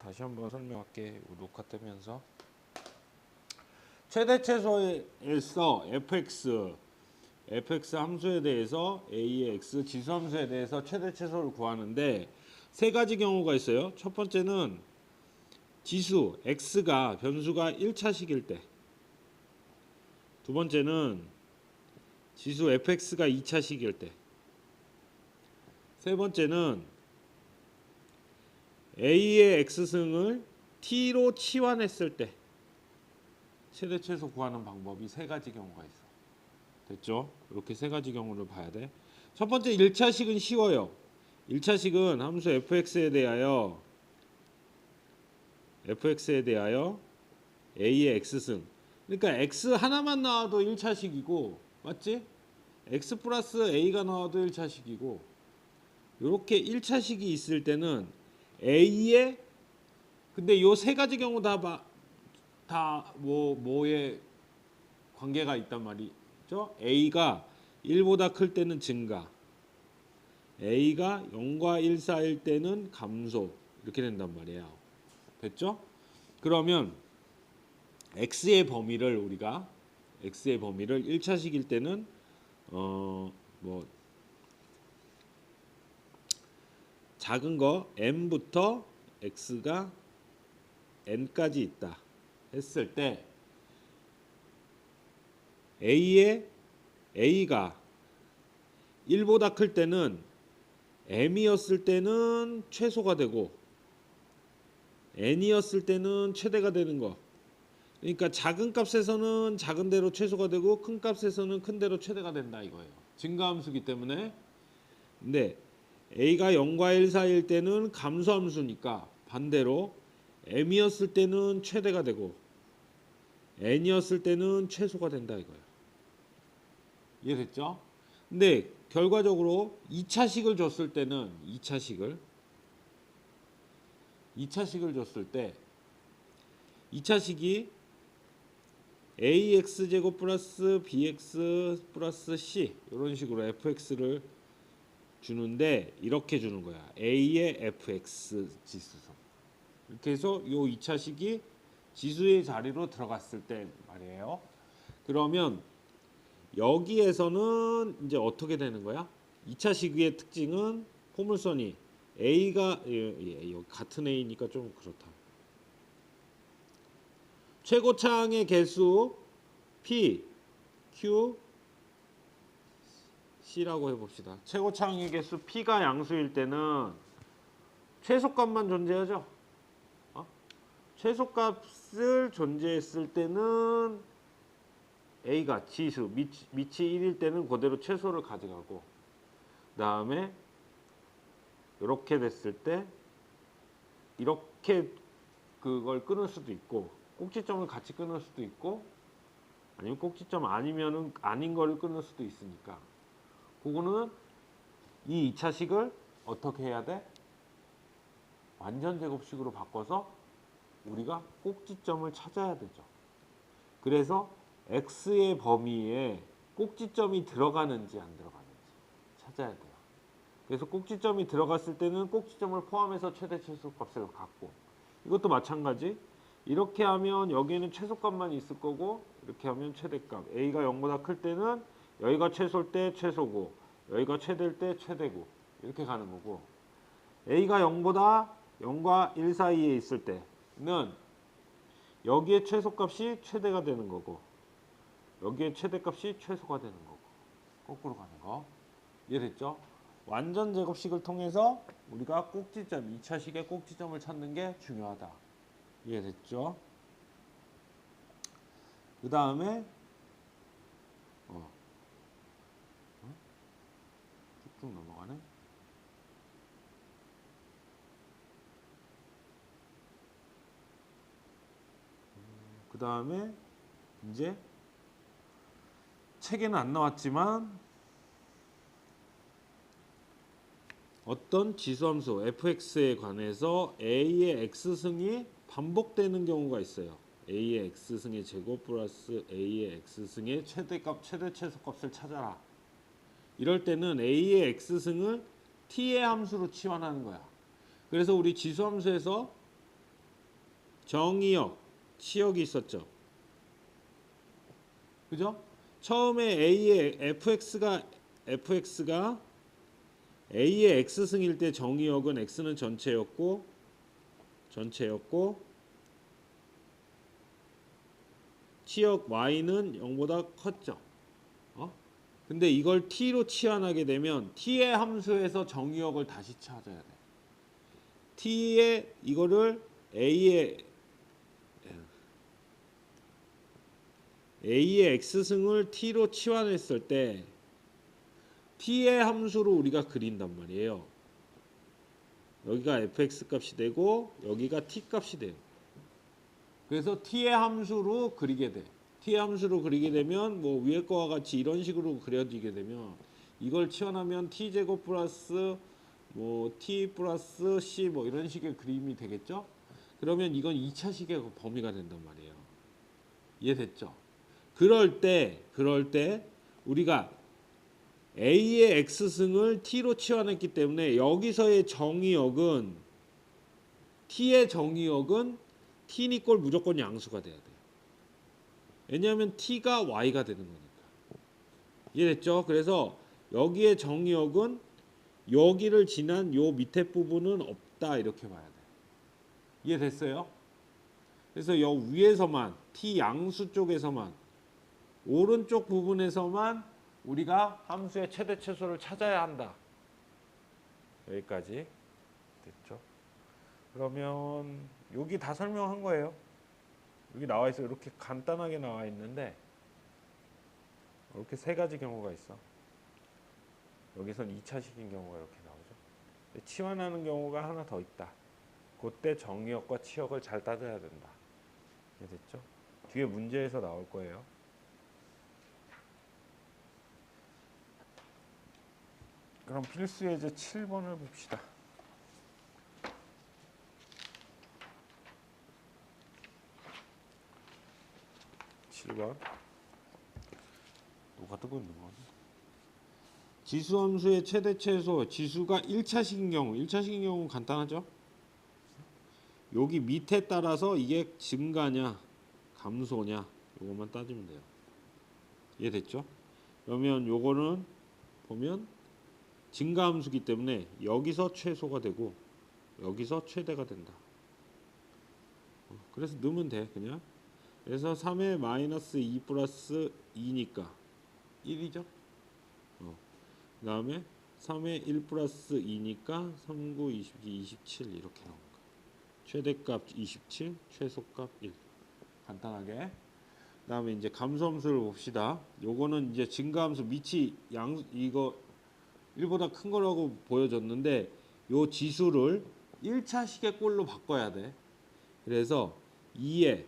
다시 한번 설명할게. 녹화 뜨면서 최대 최소에서 fx 함수에 대해서 a의 x 지수 함수에 대해서 최대 최소를 구하는데 세 가지 경우가 있어요. 첫 번째는 지수 x가 변수가 1차식일 때, 두 번째는 지수 fx가 2차식일 때, 세 번째는 a의 x승을 t로 치환했을 때 최대 최소 구하는 방법이 세 가지 경우가 있어. 됐죠? 이렇게 세 가지 경우를 봐야 돼. 첫 번째 1차식은 쉬워요. 1차식은 함수 fx에 대하여 a의 x승. 그러니까 x 하나만 나와도 1차식이고, 맞지? x 플러스 a가 나와도 1차식이고, 이렇게 1차식이 있을 때는 a의, 근데 요 세 가지 경우 다 뭐에 관계가 있단 말이죠. a가 1보다 클 때는 증가, a가 0과 1 사이일 때는 감소, 이렇게 된단 말이에요. 됐죠? 그러면 x의 범위를 1차식일 때는 작은 거 m부터 x가 n까지 있다 했을 때 a가 1보다 클 때는 m이었을 때는 최소가 되고 n이었을 때는 최대가 되는 거. 그러니까 작은 값에서는 작은 대로 최소가 되고 큰 값에서는 큰 대로 최대가 된다 이거예요. 증가함수기 때문에. 근데 a가 0과 1 사이일 때는 감소함수니까 반대로 m이었을 때는 최대가 되고 n이었을 때는 최소가 된다 이거예요. 이해됐죠? 근데 결과적으로 2차식을 줬을 때는 2차식을 줬을 때 2차식이 ax제곱 플러스 bx 플러스 c 이런 식으로 fx를 주는데 이렇게 주는 거야. a의 fx 지수성. 이렇게 해서 요 2차식이 지수의 자리로 들어갔을 때 말이에요. 그러면 여기에서는 이제 어떻게 되는 거야? 2차식의 특징은 포물선이 a가 같은 a니까 좀 그렇다. 최고차항의 개수 p, q, c라고 해봅시다. 최고차항의 개수 p가 양수일 때는 최소값만 존재하죠. 최소값을 존재했을 때는 a가 지수 밑이 1일 때는 그대로 최소를 가져가고, 그 다음에 이렇게 됐을 때 이렇게 그걸 끊을 수도 있고 꼭지점을 같이 끊을 수도 있고 아니면 꼭지점 아니면은 아닌 거를 끊을 수도 있으니까 그거는 이 2차식을 어떻게 해야 돼? 완전 제곱식으로 바꿔서 우리가 꼭지점을 찾아야 되죠. 그래서 x의 범위에 꼭지점이 들어가는지 안 들어가는지 찾아야 돼요. 그래서 꼭지점이 들어갔을 때는 꼭지점을 포함해서 최대 최소값을 갖고, 이것도 마찬가지. 이렇게 하면 여기에는 최소값만 있을 거고 이렇게 하면 최대값. a가 0보다 클 때는 여기가 최소일 때 최소고 여기가 최대일 때 최대고 이렇게 가는 거고, a가 0과 1 사이에 있을 때는 여기에 최소값이 최대가 되는 거고 여기에 최대값이 최소가 되는 거고 거꾸로 가는 거. 이해됐죠? 완전 제곱식을 통해서 우리가 꼭지점, 2차식의 꼭지점을 찾는 게 중요하다. 이해됐죠? 그 다음에 쭉쭉 넘어가네. 그 다음에 이제 책에는 안 나왔지만 어떤 지수함수 fx에 관해서 a의 x승이 반복되는 경우가 있어요. a의 x승의 제곱 플러스 a의 x승의 최대 최소값을 찾아라. 이럴 때는 a의 x승을 t의 함수로 치환하는 거야. 그래서 우리 지수함수에서 정의역, 치역이 있었죠. 그죠? 처음에 A의 fx가 A의 x승일 때 정의역은 x는 전체였고 치역 y는 0보다 컸죠. 근데 이걸 t로 치환하게 되면 t의 함수에서 정의역을 다시 찾아야 돼. t의 이거를 a의 x승을 t로 치환했을 때 t의 함수로 우리가 그린단 말이에요. 여기가 fx 값이 되고 여기가 t 값이 돼요. 그래서 t의 함수로 그리게 돼. t의 함수로 그리게 되면 뭐 위에 거와 같이 이런 식으로 그려지게 되면 이걸 치환하면 t제곱 플러스 뭐 t 플러스 c 뭐 이런 식의 그림이 되겠죠? 그러면 이건 2차식의 범위가 된단 말이에요. 이해됐죠? 그럴 때 우리가 a의 x승을 t로 치환했기 때문에 여기서의 정의역은 t의 정의역은 t니꼴 무조건 양수가 돼야 돼요. 왜냐하면 t가 y가 되는 거니까. 이해됐죠? 그래서 여기에 정의역은 여기를 지난 요 밑에 부분은 없다 이렇게 봐야 돼. 이해됐어요? 그래서 여 위에서만 t 양수 쪽에서만 오른쪽 부분에서만 우리가 함수의 최대 최소를 찾아야 한다. 여기까지 됐죠? 그러면 여기 다 설명한 거예요. 여기 나와 있어요. 이렇게 간단하게 나와 있는데 이렇게 세 가지 경우가 있어. 여기선 2차식인 경우가 이렇게 나오죠. 치환하는 경우가 하나 더 있다. 그때 정의역과 치역을 잘 따져야 된다. 이해됐죠? 뒤에 문제에서 나올 거예요. 그럼 필수 예제 7번을 봅시다. 7번 누가 뜨고 있는 거지? 지수함수의 최대 최소 지수가 1차식인 경우 1차식인 경우는 간단하죠? 여기 밑에 따라서 이게 증가냐 감소냐 이것만 따지면 돼요. 이해됐죠? 그러면 요거는 보면 증가함수기 때문에 여기서 최소가 되고 여기서 최대가 된다. 그래서 넣으면 돼 그냥. 그래서 3의 마이너스 2 플러스 2니까 1이죠. 그 다음에 3의 1 플러스 2니까 3, 9, 22, 27 이렇게 나온 거야. 최대값 27, 최소값 1. 간단하게. 그 다음에 이제 감소함수를 봅시다. 요거는 이제 증가함수 밑이 이거 1보다 큰 거라고 보여줬는데 요 지수를 1차식의 꼴로 바꿔야 돼. 그래서 2에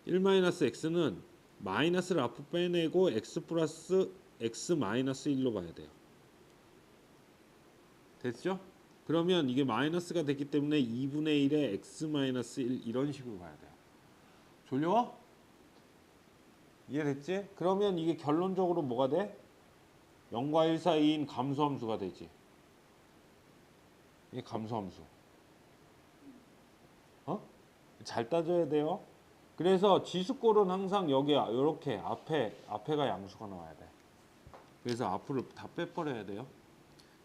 1-x는 마이너스를 앞으로 빼내고 x 플러스 x 마이너스 1로 봐야 돼요. 됐죠? 그러면 이게 마이너스가 됐기 때문에 2분의 1에 x 마이너스 1 이런 식으로 봐야 돼요. 졸려? 이해됐지? 그러면 이게 결론적으로 뭐가 돼? 0과 1 사이인 감소함수가 되지. 이게 감소함수. 잘 따져야 돼요. 그래서 지수꼴은 항상 여기 이렇게 앞에가 양수가 나와야 돼. 그래서 앞으로 다 빼버려야 돼요.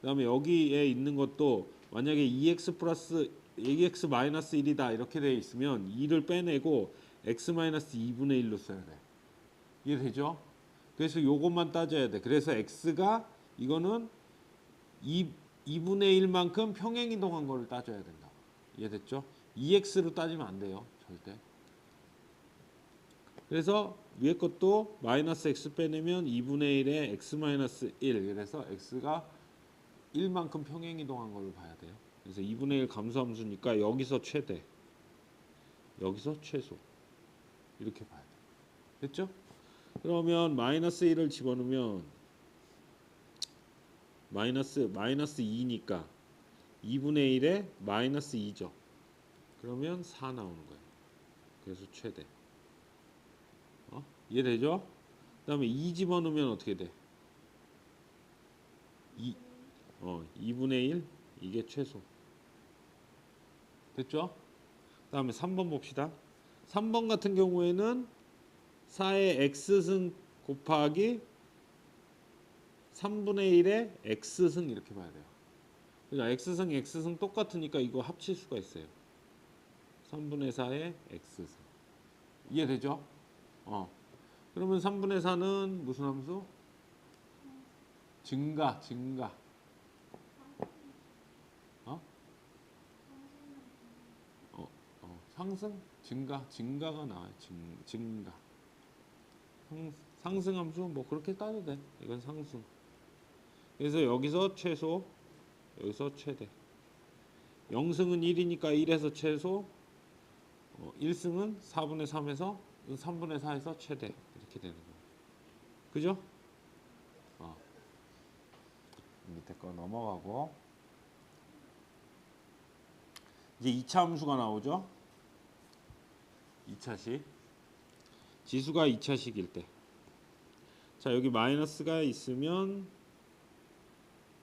그다음에 여기에 있는 것도 만약에 2x 플러스 2x 마이너스 1이다 이렇게 돼 있으면 2를 빼내고 x 마이너스 2분의 1로 써야 돼. 이해되죠? 그래서 요것만 따져야 돼. 그래서 x가 이거는 2분의 1만큼 평행 이동한 거를 따져야 된다. 이해됐죠? 2x로 따지면 안 돼요. 절대. 그래서 위에 것도 마이너스 x 빼내면 2분의 1에 x 마이너스 1. 그래서 x가 1만큼 평행 이동한 걸 봐야 돼요. 그래서 2분의 1 감소함수니까 여기서 최대, 여기서 최소 이렇게 봐야 돼요. 됐죠? 그러면 마이너스 1을 집어넣으면 마이너스 2니까 2분의 1에 마이너스 2죠. 그러면 4 나오는 거예요. 그래서 최대. 이해되죠? 그 다음에 2 집어넣으면 어떻게 돼? 2분의 1 이게 최소. 됐죠? 다음에 3번 봅시다. 3번 같은 경우에는 4의 x승 곱하기 3분의 1의 x승 이렇게 봐야 돼요. 그러니까 x승 x승 똑같으니까 이거 합칠 수가 있어요. 3분의 4의 x승. 이해되죠? 그러면 3분의 4는 무슨 함수? 증가. 어? 상승? 증가가 나와요. 증가. 상승 함수 뭐 그렇게 따도 돼. 이건 상승. 그래서 여기서 최소, 여기서 최대. 0승은 1이니까 1에서 최소, 1승은 4분의 3에서 3분의 4에서 최대. 이렇게 되는 거예요. 그죠? 밑에 거 넘어가고 이제 2차 함수가 나오죠. 2차식. 지수가 2차식일 때. 자, 여기 마이너스가 있으면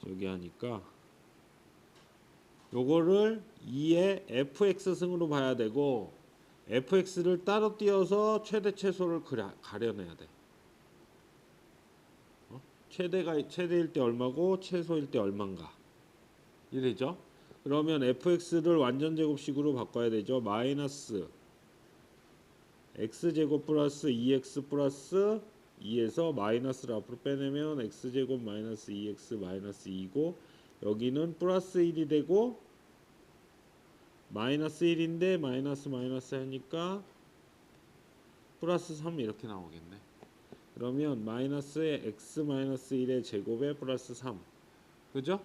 저기 하니까 요거를 2의 fx승으로 봐야 되고 fx를 따로 띄어서 최대 최소를 가려내야 돼. 최대일 때 얼마고 최소일 때 얼마인가. 이해되죠? 그러면 fx를 완전 제곱식으로 바꿔야 되죠. 마이너스 x제곱 플러스 2x 플러스 2에서 마이너스를 앞으로 빼내면 x제곱 마이너스 2x 마이너스 2고 여기는 플러스 1이 되고 마이너스 1인데 마이너스 하니까 플러스 3 이렇게 나오겠네. 그러면 마이너스의 x 마이너스 1의 제곱에 플러스 3. 그죠?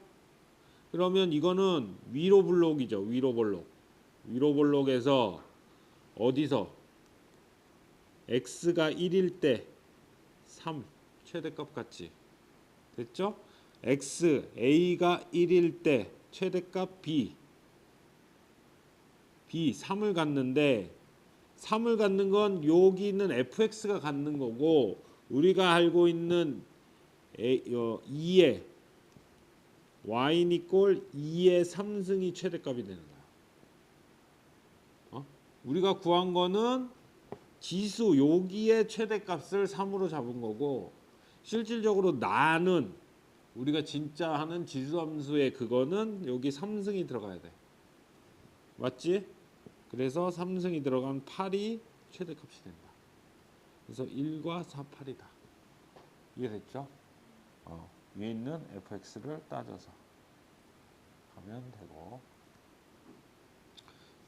그러면 이거는 위로 블록이죠. 위로 블록. 위로 블록에서 어디서 x가 1일 때 3 최대값 같지. 됐죠? x a가 1일 때 최대값 b 3을 갖는데 3을 갖는 건 여기 있는 fx가 갖는 거고 우리가 알고 있는 2의 y는 이꼴 2의 3승이 최대값이 되는 거야. 우리가 구한 거는 지수 여기의 최대값을 3으로 잡은 거고 실질적으로 나는 우리가 진짜 하는 지수함수의 그거는 여기 3승이 들어가야 돼. 맞지? 그래서 3승이 들어간 8이 최대값이 된다. 그래서 1과 4, 8이다. 이해됐죠? 위에 있는 fx를 따져서 하면 되고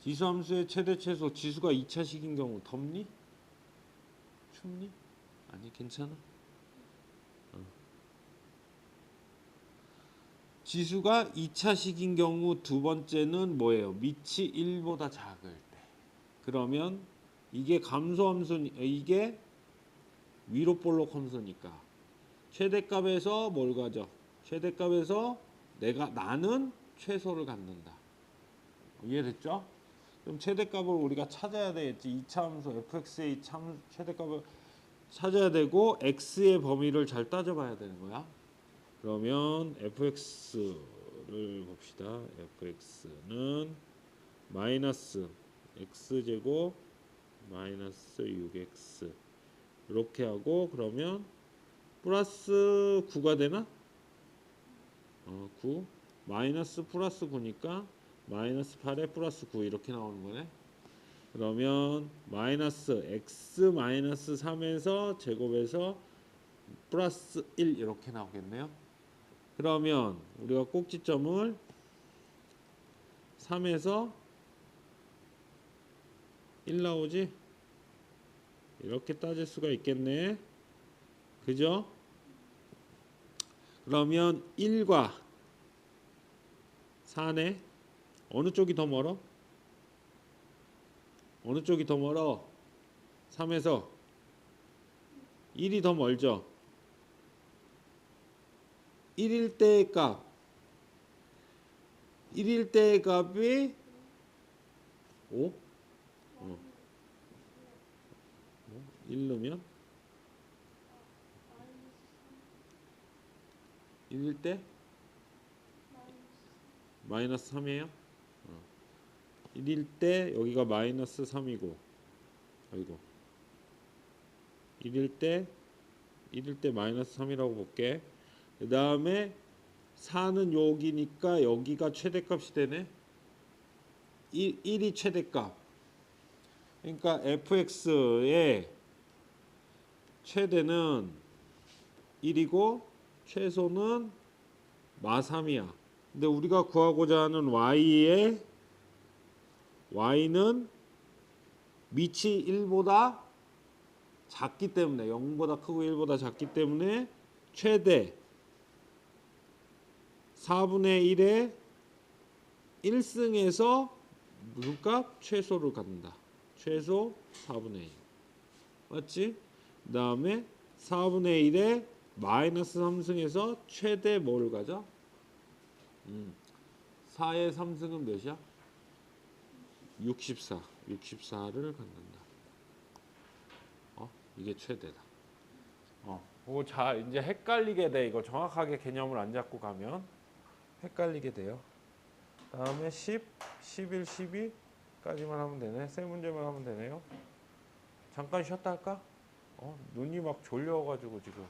지수함수의 최대 최소 지수가 2차식인 경우 덥니? 춥니? 아니 괜찮아? 지수가 2차식인 경우 두 번째는 뭐예요? 밑이 1보다 작을 때. 그러면 이게 감소함수, 이게 위로 볼록 함수니까 최대값에서 뭘 가져? 최대값에서 나는 최소를 갖는다. 이해됐죠? 그럼 최대값을 우리가 찾아야 되겠지. 2차 함수 fx의 최대값을 찾아야 되고 x의 범위를 잘 따져봐야 되는 거야. 그러면 fx를 봅시다. fx는 마이너스 x제곱 마이너스 6x 이렇게 하고 그러면 플러스 9가 되나? 9 마이너스 플러스 9니까 마이너스 8에 플러스 9 이렇게 나오는 거네. 그러면 마이너스 x 마이너스 3에서 제곱에서 플러스 1 이렇게 나오겠네요. 그러면 우리가 꼭지점을 3에서 1 나오지? 이렇게 따질 수가 있겠네. 그죠? 그러면 1과 4네. 어느 쪽이 더 멀어? 어느 쪽이 더 멀어? 3에서 1이 더 멀죠? 1일 때의 값 1일 때의 값이 5? 1 넣으면 1일 때 마이너스 3이에요. 1일 때 여기가 마이너스 3이고 아이고 1일 때 마이너스 3이라고 볼게. 그 다음에 4는 여기니까 여기가 최대값이 되네. 1이 최대값. 그러니까 fx의 최대는 1이고 최소는 마3이야. 근데 우리가 구하고자 하는 y는 밑이 1보다 작기 때문에 0보다 크고 1보다 작기 때문에 최대 4분의 1의 1승에서 무슨 값? 최소를 갖는다. 최소 4분의 1. 맞지? 그 다음에 4분의 1의 마이너스 3승에서 최대 뭐를 가져? 4의 3승은 몇이야? 64를 갖는다. 이게 최대다. 그거 이제 헷갈리게 돼. 이거 정확하게 개념을 안 잡고 가면 헷갈리게 돼요. 다음에 10, 11, 12까지만 하면 되네. 세 문제만 하면 되네요. 잠깐 쉬었다 할까? 눈이 막 졸려가지고 지금.